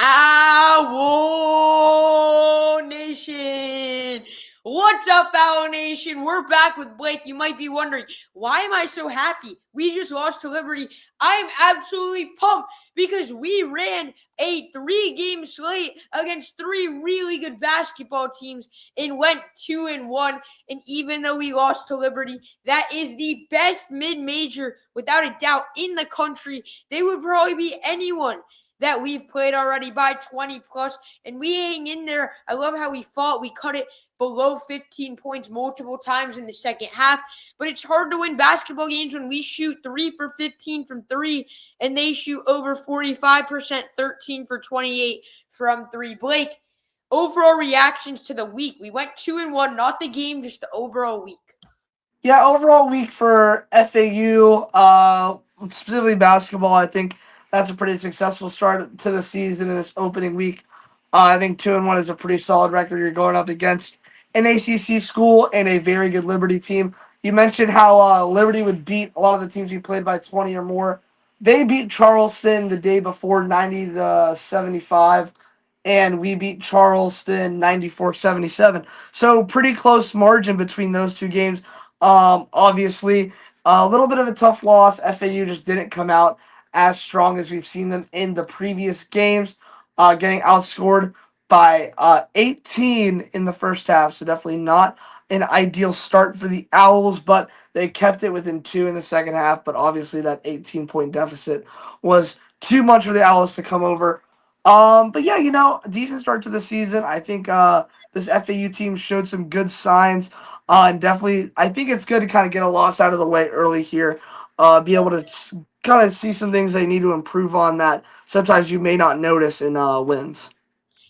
FAU Nation! What's up, FAU Nation? We're back with Blake. You might be wondering, why am I so happy? We just lost to Liberty. I'm absolutely pumped because we ran a 3-game slate against 3 really good basketball teams and went 2-1. And even though we lost to Liberty, that is the best mid-major, without a doubt, in the country. They would probably be anyone that we've played already by 20 plus, and we hang in there. I love how we fought. We cut it below 15 points multiple times in the second half, but it's hard to win basketball games when we shoot 3 for 15 from 3 and they shoot over 45%, 13 for 28 from 3. Blake, overall reactions to the week. We went 2-1, not the game, just the overall week. Yeah, overall week for FAU, specifically basketball, I think that's a pretty successful start to the season in this opening week. I think 2-1 is a pretty solid record. You're going up against an ACC school and a very good Liberty team. You mentioned how Liberty would beat a lot of the teams you played by 20 or more. They beat Charleston the day before 90-75, and we beat Charleston 94-77. So pretty close margin between those two games. Obviously, a little bit of a tough loss. FAU just didn't come out as strong as we've seen them in the previous games, getting outscored by 18 in the first half. So definitely not an ideal start for the Owls, but they kept it within 2 in the second half. But obviously that 18-point deficit was too much for the Owls to come over. But yeah, a decent start to the season. I think this FAU team showed some good signs. And definitely, I think it's good to kind of get a loss out of the way early here. Be able to kind of see some things they need to improve on that sometimes you may not notice in wins.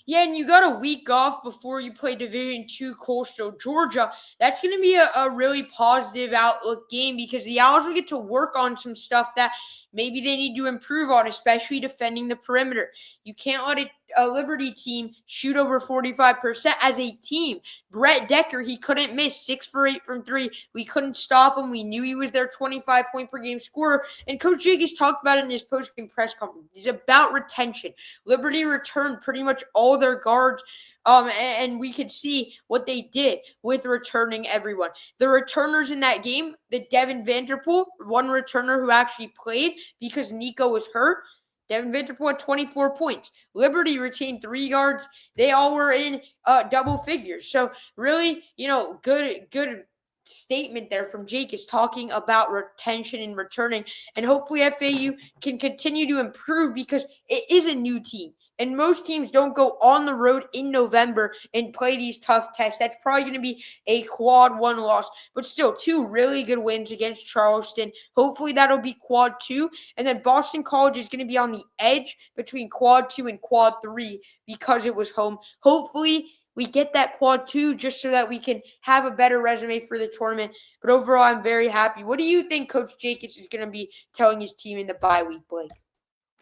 Yeah, and you got a week off before you play Division II Coastal Georgia. That's going to be a really positive outlook game because the Owls will get to work on some stuff that maybe they need to improve on, especially defending the perimeter. You can't let a Liberty team shoot over 45% as a team. Brett Decker, he couldn't miss 6 for 8 from 3. We couldn't stop him. We knew he was their 25-point per game scorer. And Coach Jacobs talked about it in his post-game press conference. It's about retention. Liberty returned pretty much all their guards, and we could see what they did with returning everyone. The returners in that game, the Devin Vanderpool, one returner who actually played because Nico was hurt. Devin Vanderpool had 24 points. Liberty retained 3 guards. They all were in double figures. So really, good statement there from Jake is talking about retention and returning. And hopefully FAU can continue to improve because it is a new team. And most teams don't go on the road in November and play these tough tests. That's probably going to be a quad 1 loss. But still, 2 really good wins against Charleston. Hopefully that'll be quad 2. And then Boston College is going to be on the edge between quad 2 and quad 3 because it was home. Hopefully we get that quad 2 just so that we can have a better resume for the tournament. But overall, I'm very happy. What do you think Coach Jacobs is going to be telling his team in the bye week, Blake?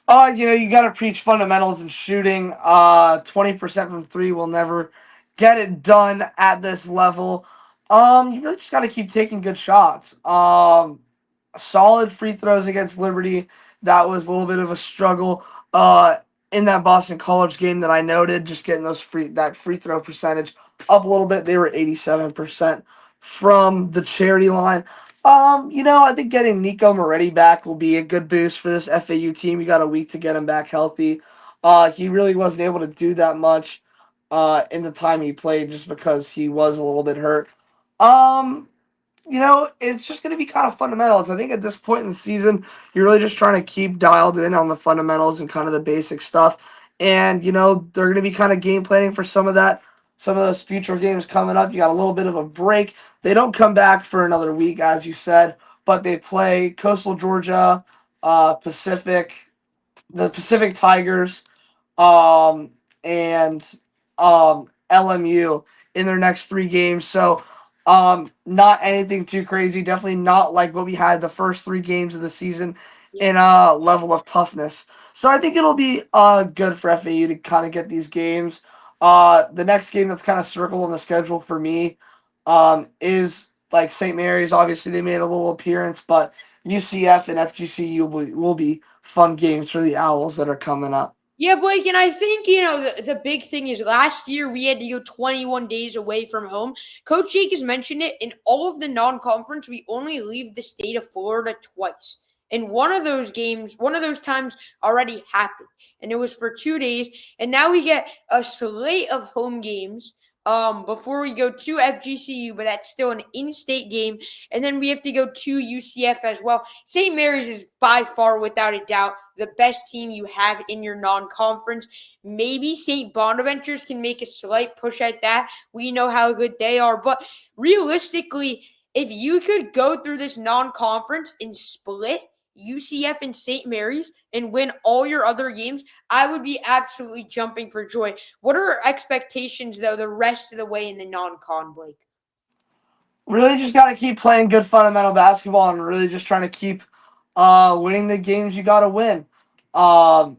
You got to preach fundamentals and shooting. 20% from 3 will never get it done at this level. You really just got to keep taking good shots. Solid free throws against Liberty. That was a little bit of a struggle. In that Boston College game that I noted, just getting that free throw percentage up a little bit. They were 87% from the charity line. I think getting Nico Moretti back will be a good boost for this FAU team. You got a week to get him back healthy. He really wasn't able to do that much in the time he played just because he was a little bit hurt. It's just going to be kind of fundamentals. I think at this point in the season, you're really just trying to keep dialed in on the fundamentals and kind of the basic stuff. And, they're going to be kind of game planning for some of that. Some of those future games coming up. You got a little bit of a break. They don't come back for another week, as you said, but they play Coastal Georgia, Pacific, the Pacific Tigers, and LMU in their next 3 games. So, not anything too crazy. Definitely not like what we had the first 3 games of the season in a level of toughness. So I think it'll be good for FAU to kind of get these games. The next game that's kind of circled on the schedule for me is like St. Mary's. Obviously, they made a little appearance, but UCF and FGCU will be fun games for the Owls that are coming up. Yeah, Blake, and I think, the big thing is last year we had to go 21 days away from home. Coach Jake has mentioned it. In all of the non conference, we only leave the state of Florida twice. And one of those games, one of those times already happened. And it was for 2 days. And now we get a slate of home games before we go to FGCU, but that's still an in-state game, and then we have to go to UCF as well. St. Mary's is by far, without a doubt, the best team you have in your non-conference. Maybe St. Bonaventures can make a slight push at that. We know how good they are, but realistically, if you could go through this non-conference and split UCF and St. Mary's and win all your other games, I would be absolutely jumping for joy. What are expectations, though, the rest of the way in the non-con, Blake? Really just got to keep playing good fundamental basketball and really just trying to keep winning the games you got to win. Um,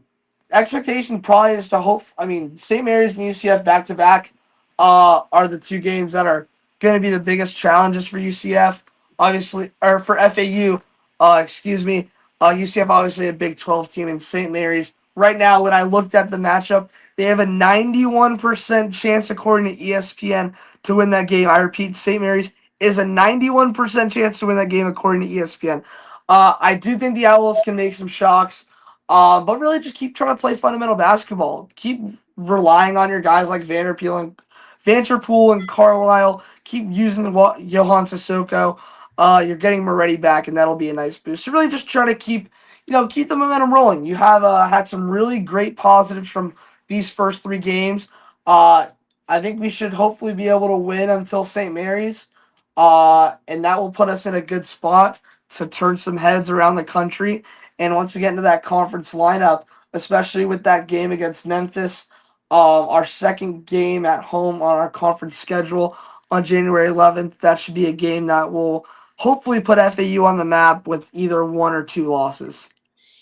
Expectation probably is to hope. I mean, St. Mary's and UCF back to back are the two games that are going to be the biggest challenges for UCF, obviously, or for FAU. Excuse me. UCF obviously a Big 12 team, and St. Mary's right now. When I looked at the matchup, they have a 91% chance, according to ESPN, to win that game. I repeat, St. Mary's is a 91% chance to win that game, according to ESPN. I do think the Owls can make some shocks. But really just keep trying to play fundamental basketball. Keep relying on your guys like Vanderpool and Carlisle. Keep using Johan Sissoko. You're getting Moretti back, and that'll be a nice boost. So really just try to keep the momentum rolling. You have had some really great positives from these first three games. Uh, I think we should hopefully be able to win until St. Mary's. And that will put us in a good spot to turn some heads around the country. And once we get into that conference lineup, especially with that game against Memphis, our second game at home on our conference schedule on January 11th, that should be a game that will hopefully put FAU on the map with either one or two losses.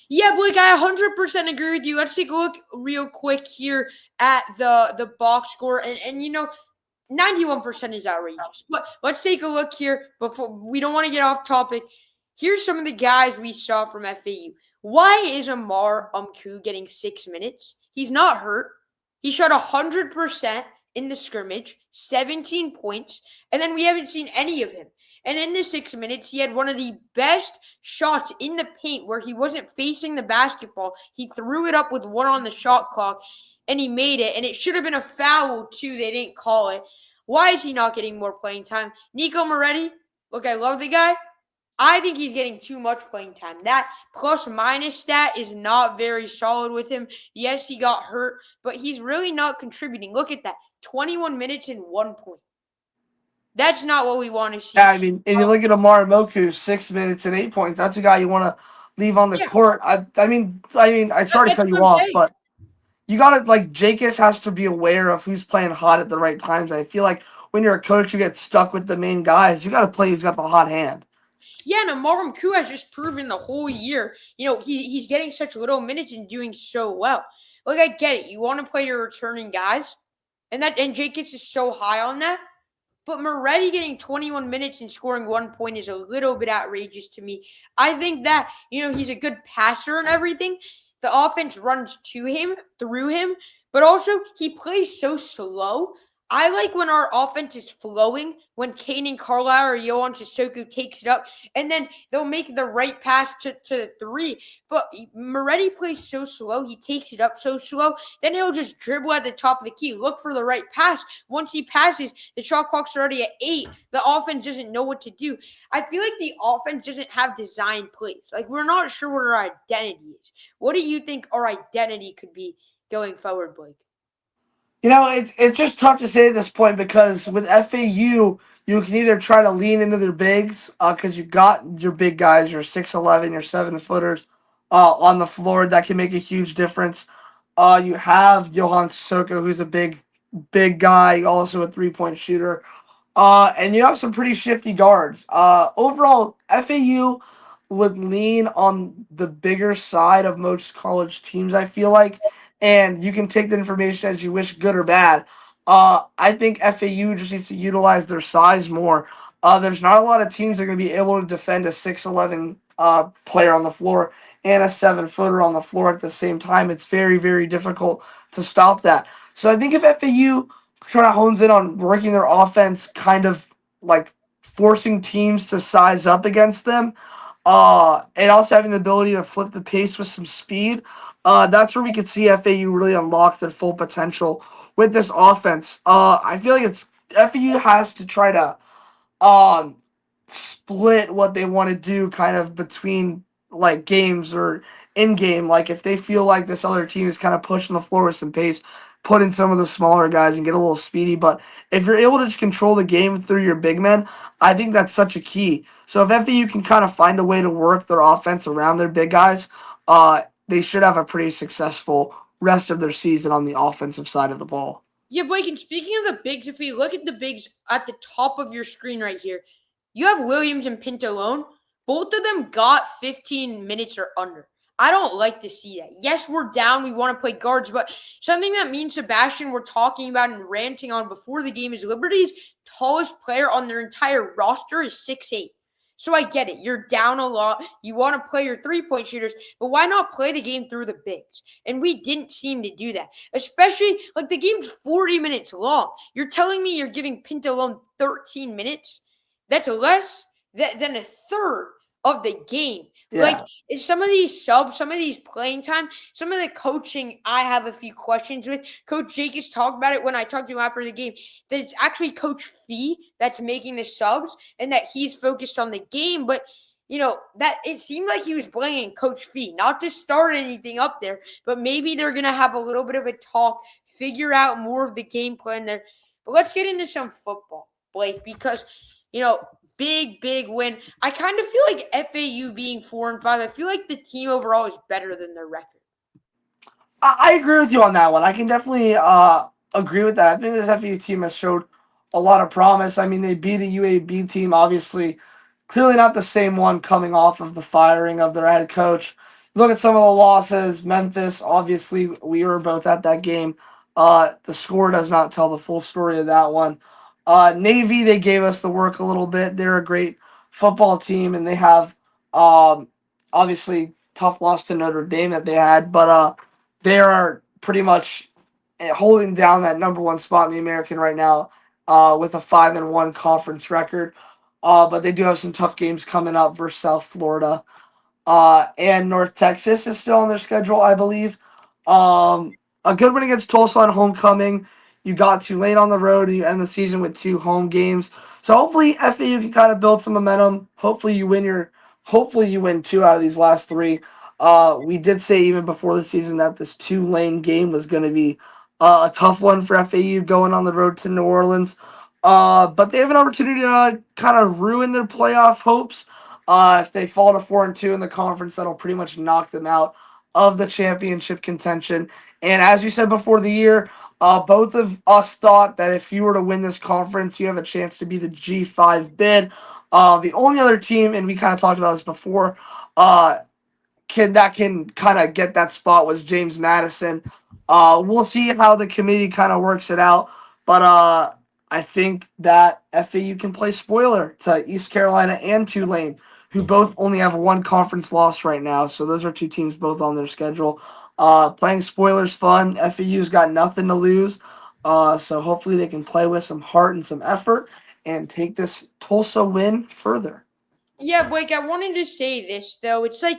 Yeah, Blake, I 100% agree with you. Let's take a look real quick here at the box score. And 91% is outrageous. But let's take a look here before we don't want to get off topic. Here's some of the guys we saw from FAU. Why is Amar getting 6 minutes? He's not hurt. He shot 100% in the scrimmage, 17 points, and then we haven't seen any of him. And in the 6 minutes, he had one of the best shots in the paint where he wasn't facing the basketball. He threw it up with one on the shot clock, and he made it. And it should have been a foul, too. They didn't call it. Why is he not getting more playing time? Nico Moretti, look, I love the guy. I think he's getting too much playing time. That plus minus stat is not very solid with him. Yes, he got hurt, but he's really not contributing. Look at that 21 minutes and 1 point. That's not what we want to see. Yeah, I mean, and you look at Amar Moku, 6 minutes and 8 points. That's a guy you want to leave on the Yeah, court. I mean, I sorry to that's cut what you I'm off, saying. but you gotta like Jakis has to be aware of who's playing hot at the right times. I feel like when you're a coach, you get stuck with the main guys. You gotta play who's got the hot hand. Yeah, and Amarum Ku has just proven the whole year, he's getting such little minutes and doing so well. Like, I get it. You want to play your returning guys, and Jacobs is so high on that. But Moretti getting 21 minutes and scoring 1 point is a little bit outrageous to me. I think that, he's a good passer and everything. The offense runs to him, through him, but also he plays so slow. I like when our offense is flowing, when Kanan Carlisle or Yohan Sissoko takes it up, and then they'll make the right pass to the three. But Moretti plays so slow, he takes it up so slow, then he'll just dribble at the top of the key, look for the right pass. Once he passes, the shot clock's already at 8. The offense doesn't know what to do. I feel like the offense doesn't have design plays. Like, we're not sure what our identity is. What do you think our identity could be going forward, Blake? It's just tough to say at this point because with FAU, you can either try to lean into their bigs because you got your big guys, your 6'11", your 7-footers on the floor that can make a huge difference. You have Johan Sissoko, who's a big guy, also a 3-point shooter. And you have some pretty shifty guards. Overall, FAU would lean on the bigger side of most college teams, I feel like. And you can take the information as you wish, good or bad. I think FAU just needs to utilize their size more. There's not a lot of teams that are going to be able to defend a 6'11" player on the floor. and a 7-footer on the floor at the same time. It's very, very difficult to stop that. So I think if FAU kind of hones in on working their offense, kind of like forcing teams to size up against them, and also having the ability to flip the pace with some speed, that's where we could see FAU really unlock their full potential with this offense. I feel like it's FAU has to try to um split what they want to do kind of between like games or in game. Like if they feel like this other team is kind of pushing the floor with some pace, put in some of the smaller guys and get a little speedy. But if you're able to just control the game through your big men, I think that's such a key. So if FAU can kind of find a way to work their offense around their big guys, they should have a pretty successful rest of their season on the offensive side of the ball. Yeah, Blake, and speaking of the bigs, if you look at the bigs at the top of your screen right here, you have Williams and Pinto. Both of them got 15 minutes or under. I don't like to see that. Yes, we're down. We want to play guards, but something that me and Sebastian were talking about and ranting on before the game is Liberty's tallest player on their entire roster is 6'8". So I get it. You're down a lot. You want to play your three-point shooters, but why not play the game through the bigs? And we didn't seem to do that. Especially, like, the game's 40 minutes long. You're telling me you're giving Pinto 13 minutes? That's less than a third of the game. Yeah. Like, some of these subs, some of these playing time, some of the coaching, I have a few questions with. Coach Jake has talked about it when I talked to him after the game, that it's actually Coach Fee that's making the subs and that he's focused on the game. But, that it seemed like he was blaming Coach Fee, not to start anything up there, but maybe they're going to have a little bit of a talk, figure out more of the game plan there. But let's get into some football, Blake, because, big win. I kind of feel like FAU being 4-5, I feel like the team overall is better than their record. I agree with you on that one. I can definitely agree with that. I think this FAU team has showed a lot of promise. I mean, they beat a UAB team, obviously, clearly not the same one coming off of the firing of their head coach. Look at some of the losses. Memphis, obviously, we were both at that game. The score does not tell the full story of that one. Navy, they gave us the work a little bit. They're a great football team, and they have obviously tough loss to Notre Dame that they had, but they are pretty much holding down that number one spot in the American right now with a 5-1 conference record. But they do have some tough games coming up versus South Florida. And North Texas is still on their schedule, I believe. A good win against Tulsa on homecoming. You got Tulane on the road, and you end the season with 2 home games. So hopefully FAU can kind of build some momentum. Hopefully you win 2 out of these last 3. We did say even before the season that this Tulane game was going to be a tough one for FAU going on the road to New Orleans. But they have an opportunity to kind of ruin their playoff hopes. If they fall to 4-2 in the conference, that'll pretty much knock them out of the championship contention. And as you said before the year, both of us thought that if you were to win this conference, you have a chance to be the G5 bid. The only other team, and we kind of talked about this before, can kind of get that spot was James Madison. We'll see how the committee kind of works it out, but I think that FAU can play spoiler to East Carolina and Tulane, who both only have 1 conference loss right now. So those are 2 teams both on their schedule. Playing spoilers fun. FAU's got nothing to lose, so hopefully they can play with some heart and some effort and take this Tulsa win further. Yeah, Blake, I wanted to say this, though. It's like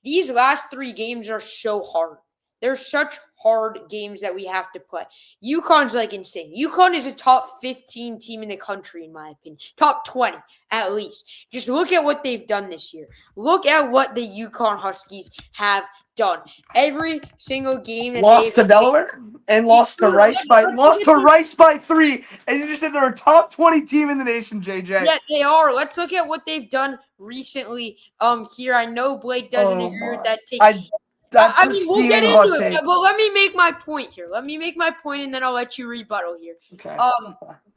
these last 3 games are so hard. They're such hard games that we have to play. UConn's like insane. UConn is a top 15 team in the country, in my opinion. Top 20, at least. Just look at what they've done this year. Look at what the UConn Huskies have done. Every single game that lost to Delaware and lost to Rice by 3. And you just said they're a top 20 team in the nation, JJ. Yeah, they are. Let's look at what they've done recently. Here, I know Blake doesn't agree with that take. That's We'll get into it, but let me make my point here. Let me make my point, and then I'll let you rebuttal here. Okay.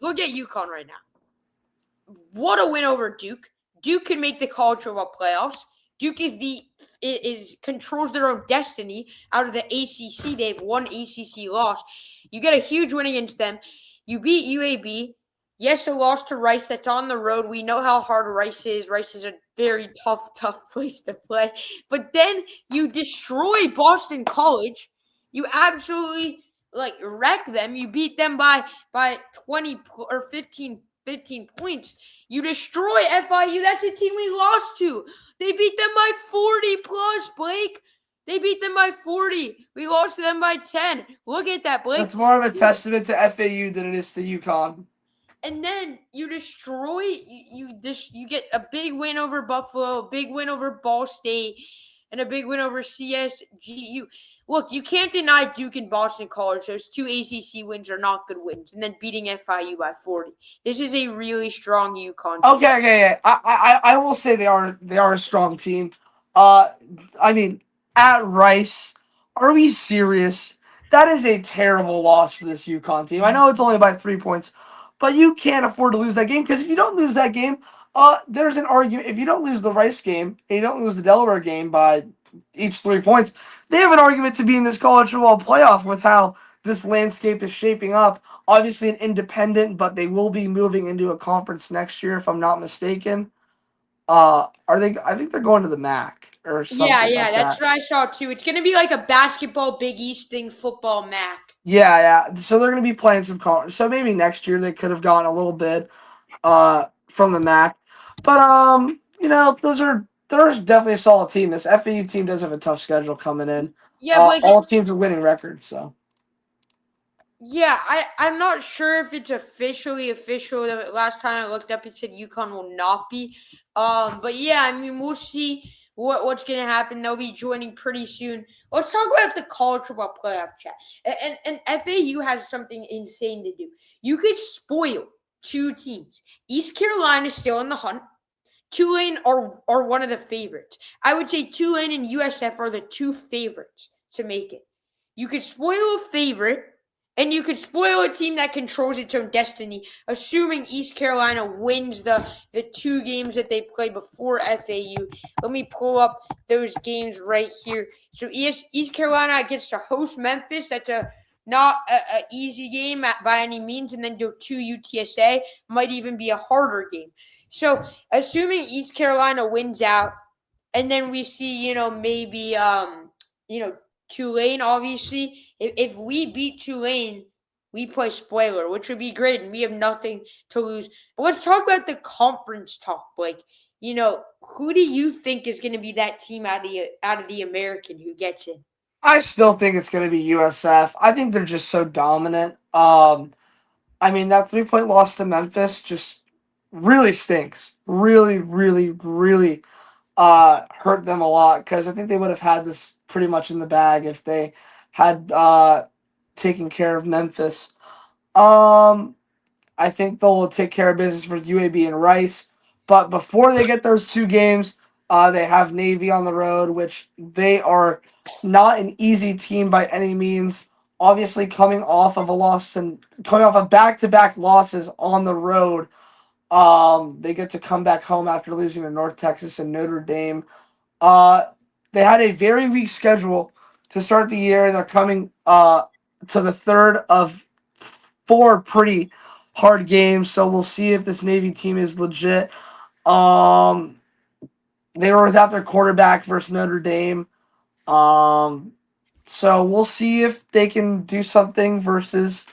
Look at UConn right now. What a win over Duke. Duke can make the college football playoffs. Duke controls their own destiny out of the ACC. They have 1 ACC loss. You get a huge win against them. You beat UAB. Yes, a loss to Rice. That's on the road. We know how hard Rice is. Rice is a very tough, tough place to play. But then you destroy Boston College. You absolutely wreck them. You beat them by 20 or 15 points. You destroy FIU. That's a team we lost to. They beat them by 40 plus, Blake. They beat them by 40. We lost to them by 10. Look at that, Blake. That's more of a testament to FAU than it is to UConn. And then you destroy you get a big win over Buffalo, a big win over Ball State, and a big win over CSGU. Look, you can't deny Duke and Boston College. Those two ACC wins are not good wins, and then beating FIU by 40. This is a really strong UConn team. Okay. I will say they are a strong team. I mean, at Rice, are we serious? That is a terrible loss for this UConn team. I know it's only by 3 points, but you can't afford to lose that game because if you don't lose that game, there's an argument. If you don't lose the Rice game and you don't lose the Delaware game by each 3 points, they have an argument to be in this college football playoff with how this landscape is shaping up. Obviously, an independent, but they will be moving into a conference next year, if I'm not mistaken. Are they? I think they're going to the MAC or Yeah, something yeah, like that's that. what I saw too. It's gonna be like a basketball Big East thing, football MAC. Yeah. So they're going to be playing some conference. So maybe next year they could have gotten a little bit from the MAC, but there's definitely a solid team. This FAU team does have a tough schedule coming in. Yeah, Blake. All teams are winning records, so. Yeah, I'm not sure if it's officially official. The last time I looked up, it said UConn will not be. But yeah, I mean we'll see what's gonna happen. They'll be joining pretty soon. Let's talk about the college football playoff chat. And FAU has something insane to do. You could spoil two teams. East Carolina is still in the hunt. Tulane are one of the favorites. I would say Tulane and USF are the two favorites to make it. You could spoil a favorite, and you could spoil a team that controls its own destiny, assuming East Carolina wins the two games that they play before FAU. Let me pull up those games right here. So East Carolina gets to host Memphis. That's not a easy game by any means, and then go to UTSA. Might even be a harder game. So assuming East Carolina wins out, and then we see, maybe Tulane, obviously. If we beat Tulane, we play spoiler, which would be great, and we have nothing to lose. But let's talk about the conference talk, Blake. Who do you think is going to be that team out of the American who gets in? I still think it's going to be USF. I think they're just so dominant. I mean, that 3 point loss to Memphis just really stinks. Really, really, really hurt them a lot because I think they would have had this pretty much in the bag if they had taken care of Memphis. Um, I think they'll take care of business for UAB and Rice. But before they get those two games, they have Navy on the road, which they are not an easy team by any means. Obviously, coming off of back-to-back losses on the road, they get to come back home after losing to North Texas and Notre Dame. Uh, they had a very weak schedule to start the year. They're coming to the third of four pretty hard games, so we'll see if this Navy team is legit. Um, they were without their quarterback versus Notre Dame. Um, so we'll see if they can do something versus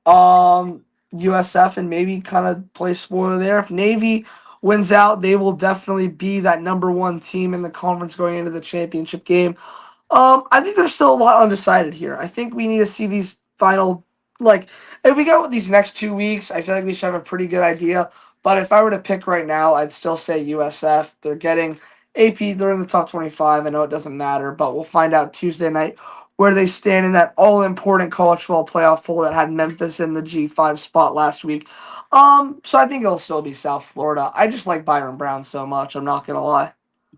USF and maybe kind of play spoiler there. If Navy wins out, they will definitely be that number one team in the conference going into the championship game. I think there's still a lot undecided here. I think we need to see these final, like, if we go with these next 2 weeks, I feel like we should have a pretty good idea. But if I were to pick right now, I'd still say USF. They're getting AP, they're in the top 25. I know it doesn't matter, but we'll find out Tuesday night where they stand in that all important college football playoff poll that had Memphis in the G5 spot last week. So I think it'll still be South Florida. I just like Byron Brown so much, I'm not gonna lie.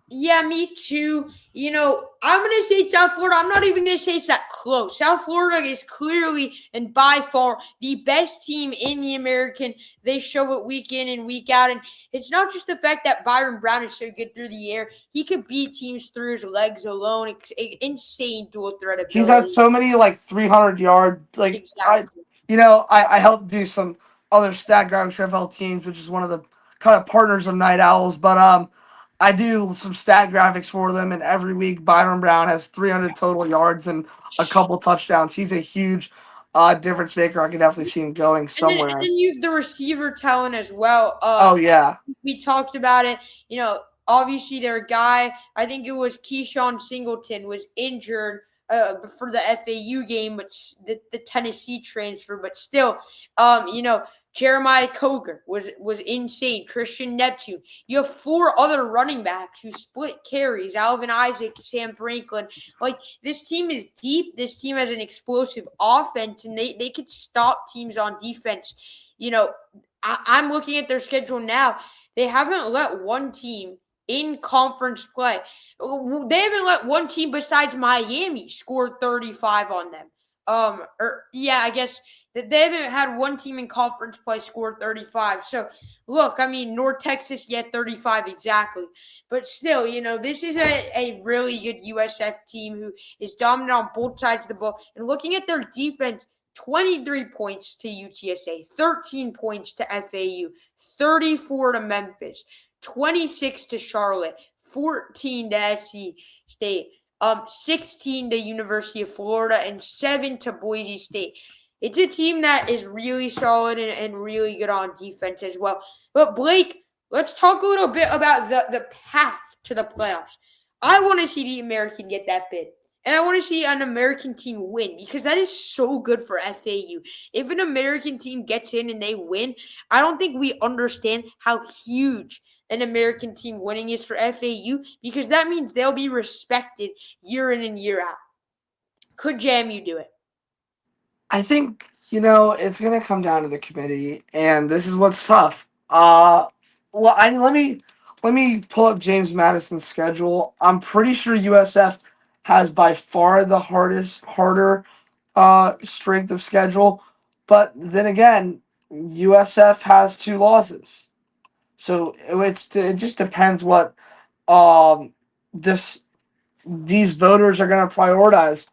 Yeah, me too. I'm going to say South Florida. I'm not even going to say it's that close. South Florida is clearly and by far the best team in the American. They show it week in and week out. And it's not just the fact that Byron Brown is so good through the air. He could beat teams through his legs alone. Insane dual threat He's had ability. so many like 300 yard, like Exactly. I helped do some other stat graphics FL teams, which is one of the kind of partners of Night Owls. But I do some stat graphics for them, and every week Byron Brown has 300 total yards and a couple touchdowns. He's a huge difference maker. I can definitely see him going And somewhere. then you have the receiver talent as well. Oh yeah, We talked about it. Obviously their guy, I think it was Keyshawn Singleton, was injured for the FAU game, but the Tennessee transfer. But still, Jeremiah Coger was insane. Christian Neptune. You have four other running backs who split carries. Alvin Isaac, Sam Franklin. Like, this team is deep. This team has an explosive offense, and they could stop teams on defense. I'm looking at their schedule now. They haven't let one team in conference play. They haven't let one team besides Miami score 35 on them. I guess that they haven't had one team in conference play score 35. So, look, I mean, North Texas, 35 exactly. But still, this is a really good USF team who is dominant on both sides of the ball. And looking at their defense, 23 points to UTSA, 13 points to FAU, 34 to Memphis, 26 to Charlotte, 14 to SC State, 16 to University of Florida, and 7 to Boise State. It's a team that is really solid and really good on defense as well. But Blake, let's talk a little bit about the path to the playoffs. I want to see the American get that bid. And I want to see an American team win because that is so good for FAU. If an American team gets in and they win, I don't think we understand how huge an American team winning is for FAU because that means they'll be respected year in and year out. Could JMU do it? I think it's gonna come down to the committee, and this is what's tough. Let me pull up James Madison's schedule. I'm pretty sure USF has by far the harder strength of schedule, but then again, USF has two losses, so it just depends what um this these voters are going to prioritize.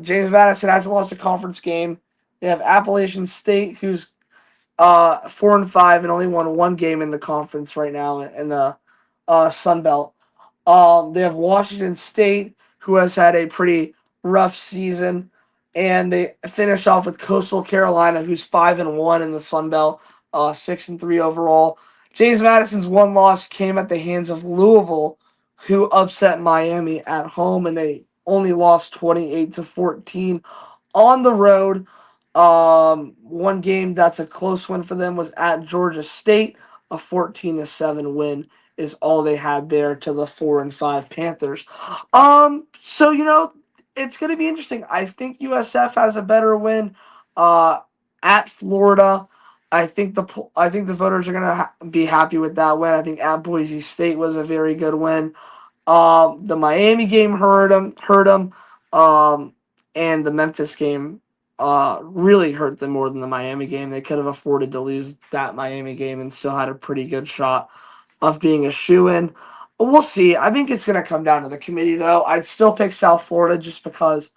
James Madison hasn't lost a conference game. They have Appalachian State, who's 4-5 and only won one game in the conference right now in the Sun Belt. They have Washington State, who has had a pretty rough season, and they finish off with Coastal Carolina, who's 5-1 in the Sun Belt, 6-3 overall. James Madison's one loss came at the hands of Louisville, who upset Miami at home, and they only lost 28-14 on the road. One game that's a close win for them was at Georgia State. A 14-7 win is all they had there to the 4-5 Panthers. So it's gonna be interesting. I think USF has a better win at Florida. I think the voters are gonna be happy with that win. I think at Boise State was a very good win. The Miami game hurt them. And the Memphis game really hurt them more than the Miami game. They could have afforded to lose that Miami game and still had a pretty good shot of being a shoe-in. We'll see. I think it's going to come down to the committee, though. I'd still pick South Florida just because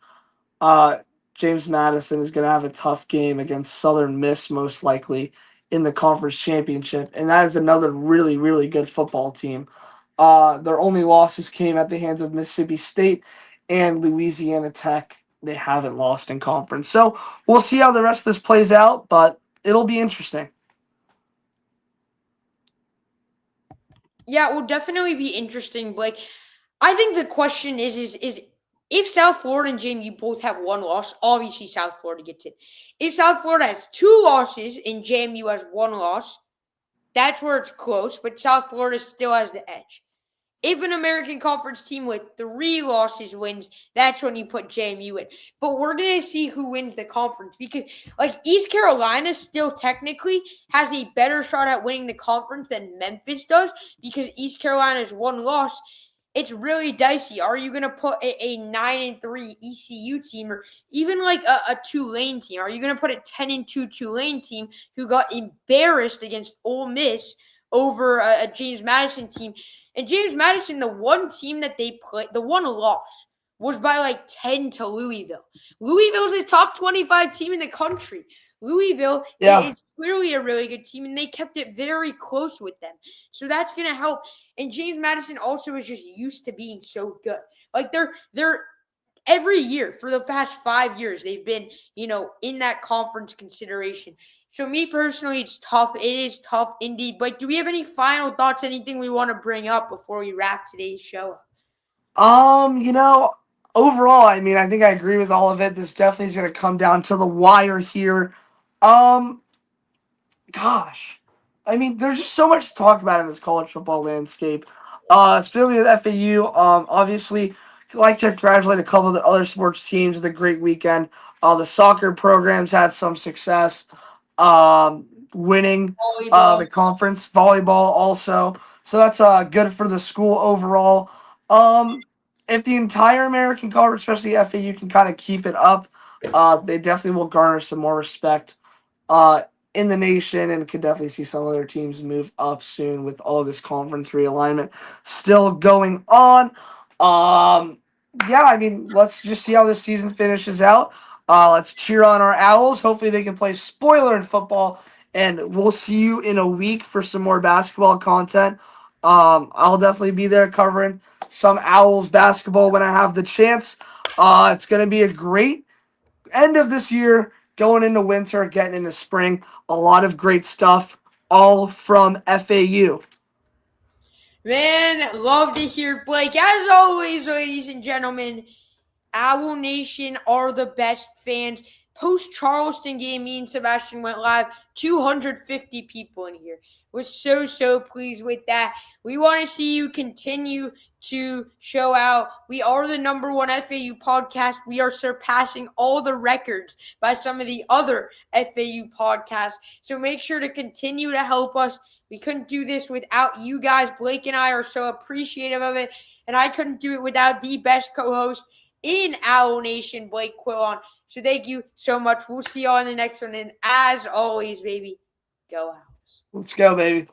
uh, James Madison is going to have a tough game against Southern Miss, most likely, in the conference championship. And that is another really, really good football team. Their only losses came at the hands of Mississippi State and Louisiana Tech. They haven't lost in conference. So we'll see how the rest of this plays out, but it'll be interesting. Yeah, it will definitely be interesting, Blake. I think the question is if South Florida and JMU both have one loss, obviously South Florida gets it. If South Florida has two losses and JMU has one loss, that's where it's close, but South Florida still has the edge. If an American Conference team with 3 losses wins, that's when you put JMU in. But we're going to see who wins the conference because, East Carolina still technically has a better shot at winning the conference than Memphis does because East Carolina's one loss. It's really dicey. Are you going to put a 9-3 ECU team or even a Tulane team? Are you going to put a 10-2 Tulane team who got embarrassed against Ole Miss over a James Madison team? And James Madison, the one team that they played, the one loss was by 10 to Louisville. Louisville's a top 25 team in the country. Louisville Yeah. is clearly a really good team, and they kept it very close with them. So that's going to help. And James Madison also is just used to being so good. Like they're every year for the past 5 years they've been in that conference consideration. So me personally, it's tough. It is tough indeed. But do we have any final thoughts, anything we want to bring up before we wrap today's show up? You know, overall, I mean, I think I agree with all of it. This definitely is going to come down to the wire here. Um, Gosh, I mean, there's just so much to talk about in this college football landscape. Especially at FAU. Obviously, I'd like to congratulate a couple of the other sports teams with a great weekend. The soccer programs had some success, winning Volleyball. the conference. Volleyball also, so that's good for the school overall. Um, if the entire American Conference, especially FAU, can kind of keep it up, they definitely will garner some more respect. Uh, in the nation, and could definitely see some other teams move up soon with all this conference realignment still going on. Yeah, I mean, let's just see how this season finishes out. Let's cheer on our Owls. Hopefully, they can play spoiler in football, and we'll see you in a week for some more basketball content. I'll definitely be there covering some Owls basketball when I have the chance. It's going to be a great end of this year, going into winter, getting into spring. A lot of great stuff, all from FAU. Man, love to hear Blake. As always, ladies and gentlemen, Owl Nation are the best fans. Post Charleston game, me and Sebastian went live. 250 people in here. Was so pleased with that. We want to see you continue to show out. We are the #1 FAU podcast. We are surpassing all the records by some of the other FAU podcasts. So make sure to continue to help us. We couldn't do this without you guys. Blake and I are so appreciative of it. And I couldn't do it without the best co-host in Owl Nation, Blake Quillon. So thank you so much. We'll see you all in the next one. And as always, baby, go Owls. Let's go, baby.